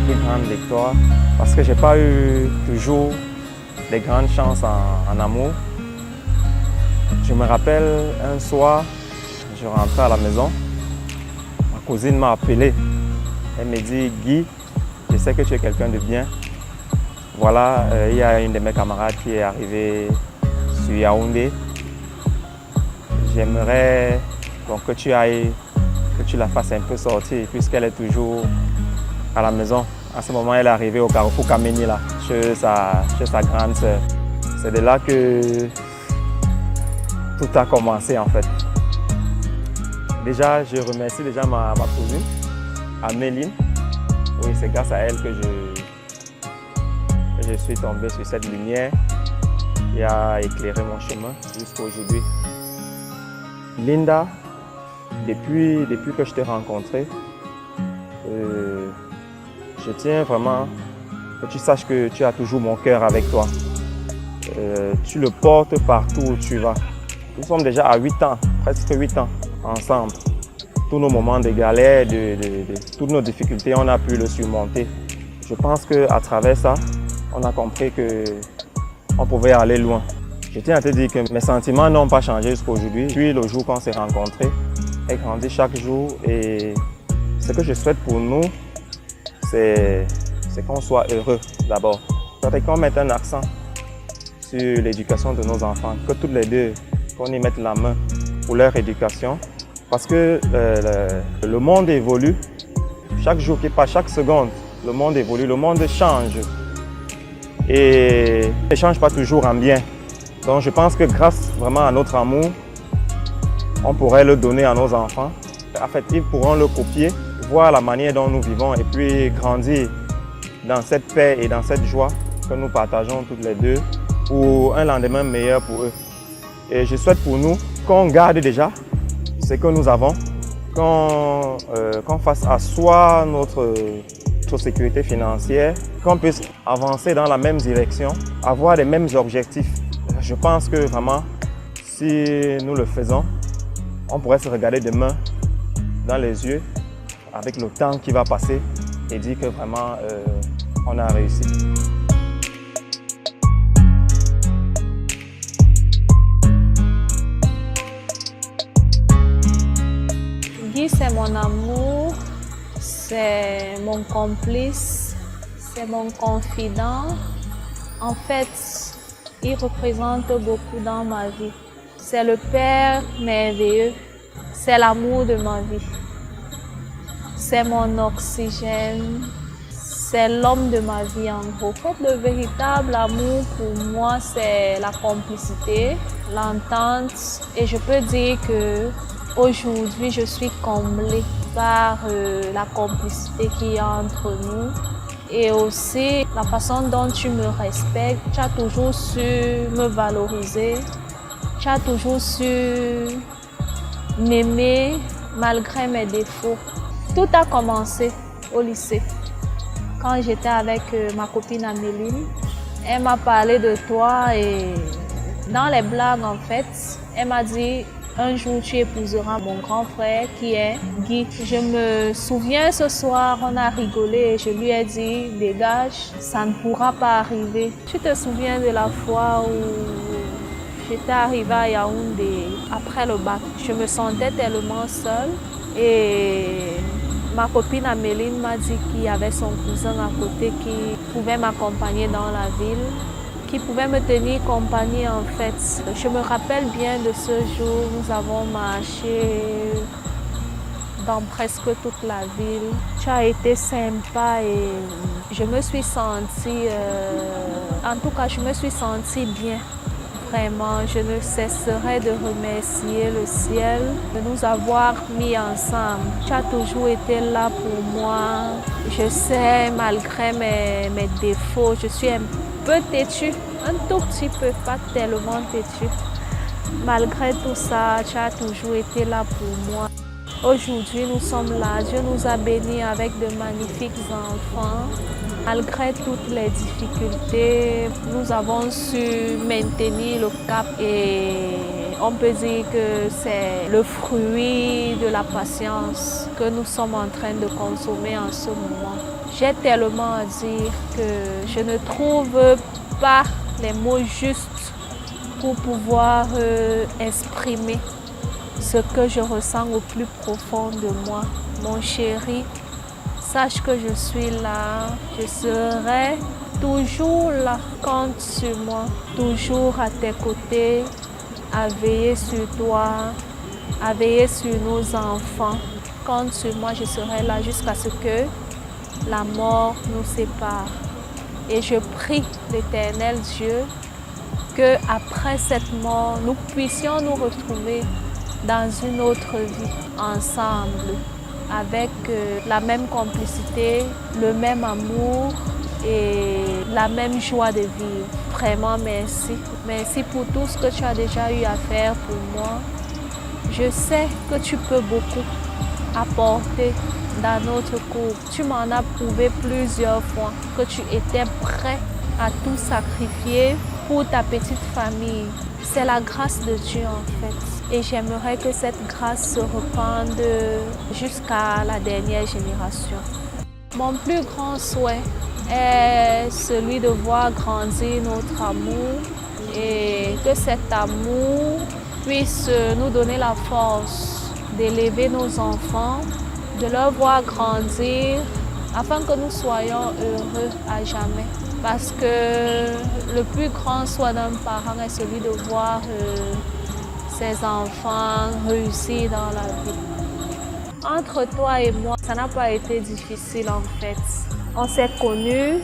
plus grande victoire parce que je n'ai pas eu toujours des grandes chances en amour. Je me rappelle un soir, je rentrais à la maison, ma cousine m'a appelé. Elle me dit « Guy, je sais que tu es quelqu'un de bien. Voilà, il y a une de mes camarades qui est arrivée sur Yaoundé. J'aimerais que tu ailles, que tu la fasses un peu sortir puisqu'elle est toujours à la maison. » À ce moment, elle est arrivée au Carrefour Kameni, là, chez sa grande sœur. C'est de là que tout a commencé en fait. Déjà, je remercie déjà ma cousine, Améline. Oui, c'est grâce à elle que je suis tombé sur cette lumière qui a éclairé mon chemin jusqu'à aujourd'hui. Linda, depuis que je t'ai rencontré, je tiens vraiment que tu saches que tu as toujours mon cœur avec toi. Tu le portes partout où tu vas. Nous sommes déjà à 8 ans, presque 8 ans ensemble. Tous nos moments de galère, toutes nos difficultés, on a pu le surmonter. Je pense qu'à travers ça, on a compris qu'on pouvait aller loin. Je tiens à te dire que mes sentiments n'ont pas changé jusqu'à aujourd'hui. Depuis le jour qu'on s'est rencontrés, elle grandit chaque jour et ce que je souhaite pour nous, c'est qu'on soit heureux d'abord. C'est qu'on mette un accent sur l'éducation de nos enfants, que toutes les deux, qu'on y mette la main pour leur éducation. Parce que le monde évolue, chaque jour qui passe, chaque seconde, le monde évolue, le monde change. Et il ne change pas toujours en bien. Donc je pense que grâce vraiment à notre amour, on pourrait le donner à nos enfants. En fait, ils pourront le copier, voir la manière dont nous vivons et puis grandir dans cette paix et dans cette joie que nous partageons toutes les deux pour un lendemain meilleur pour eux. Et je souhaite pour nous qu'on garde déjà ce que nous avons, qu'on fasse asseoir notre sécurité financière, qu'on puisse avancer dans la même direction, avoir les mêmes objectifs. Je pense que vraiment, si nous le faisons, on pourrait se regarder demain dans les yeux avec le temps qui va passer et dire que vraiment on a réussi. Guy, c'est mon amour, c'est mon complice, c'est mon confident. En fait, il représente beaucoup dans ma vie. C'est le père merveilleux, c'est l'amour de ma vie. C'est mon oxygène, c'est l'homme de ma vie en gros. En fait, le véritable amour pour moi, c'est la complicité, l'entente. Et je peux dire que aujourd'hui, je suis comblée par la complicité qui est entre nous. Et aussi la façon dont tu me respectes, tu as toujours su me valoriser, tu as toujours su m'aimer malgré mes défauts. Tout a commencé au lycée, quand j'étais avec ma copine Améline. Elle m'a parlé de toi et dans les blagues en fait, elle m'a dit un jour tu épouseras mon grand frère qui est Guy. Je me souviens ce soir, on a rigolé et je lui ai dit dégage, ça ne pourra pas arriver. Tu te souviens de la fois où j'étais arrivée à Yaoundé après le bac. Je me sentais tellement seule et ma copine Améline m'a dit qu'il y avait son cousin à côté qui pouvait m'accompagner dans la ville, qui pouvait me tenir compagnie en fait. Je me rappelle bien de ce jour, nous avons marché dans presque toute la ville. Tu as été sympa et je me suis sentie, en tout cas je me suis sentie bien. Vraiment, je ne cesserai de remercier le ciel de nous avoir mis ensemble. Tu as toujours été là pour moi. Je sais, malgré mes défauts, je suis un peu têtue, un tout petit peu, pas tellement têtue. Malgré tout ça, tu as toujours été là pour moi. Aujourd'hui, nous sommes là. Dieu nous a bénis avec de magnifiques enfants. Malgré toutes les difficultés, nous avons su maintenir le cap et on peut dire que c'est le fruit de la patience que nous sommes en train de consommer en ce moment. J'ai tellement à dire que je ne trouve pas les mots justes pour pouvoir exprimer ce que je ressens au plus profond de moi. Mon chéri, sache que je suis là, je serai toujours là. Compte sur moi, toujours à tes côtés, à veiller sur toi, à veiller sur nos enfants. Compte sur moi, je serai là jusqu'à ce que la mort nous sépare. Et je prie l'Éternel Dieu que après cette mort, nous puissions nous retrouver dans une autre vie ensemble, avec la même complicité, le même amour et la même joie de vivre. Vraiment merci. Merci pour tout ce que tu as déjà eu à faire pour moi. Je sais que tu peux beaucoup apporter dans notre couple. Tu m'en as prouvé plusieurs fois que tu étais prêt à tout sacrifier pour ta petite famille. C'est la grâce de Dieu en fait. Et j'aimerais que cette grâce se répande jusqu'à la dernière génération. Mon plus grand souhait est celui de voir grandir notre amour et que cet amour puisse nous donner la force d'élever nos enfants, de leur voir grandir afin que nous soyons heureux à jamais. Parce que le plus grand souhait d'un parent est celui de voir ses enfants réussir dans la vie. Entre toi et moi, ça n'a pas été difficile en fait. On s'est connus,